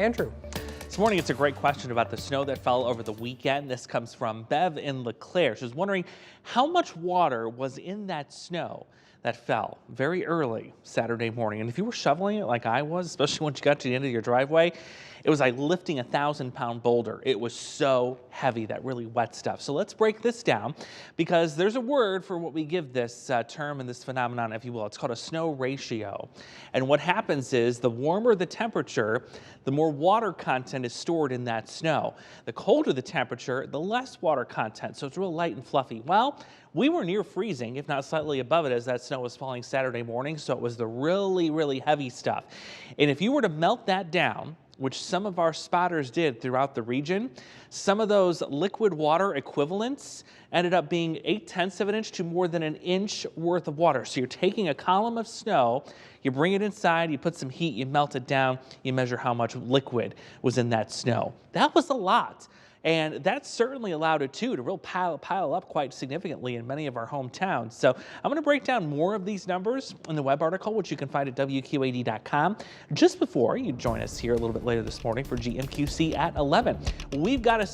Andrew. This morning, it's a great question about the snow that fell over the weekend. This comes from Bev in LeClaire. She's wondering how much water was in that snow that fell very early Saturday morning. And if you were shoveling it like I was, especially once you got to the end of your driveway, it was like lifting a 1,000-pound boulder. It was so heavy, that really wet stuff. So let's break this down because there's a word for what we give this term and this phenomenon, if you will. It's called a snow ratio. And what happens is the warmer the temperature, the more water content is stored in that snow. The colder the temperature, the less water content. So it's real light and fluffy. Well, we were near freezing, if not slightly above it, as that snow was falling Saturday morning. So it was the really heavy stuff. And if you were to melt that down, which some of our spotters did throughout the region, some of those liquid water equivalents ended up being 0.8 of an inch to more than an inch worth of water. So you're taking a column of snow, you bring it inside, you put some heat, you melt it down, you measure how much liquid was in that snow. That was a lot. And that certainly allowed it to really pile up quite significantly in many of our hometowns. So I'm going to break down more of these numbers in the web article, which you can find at WQAD.com. Just before you join us here a little bit later this morning for GMQC at 11. We've got a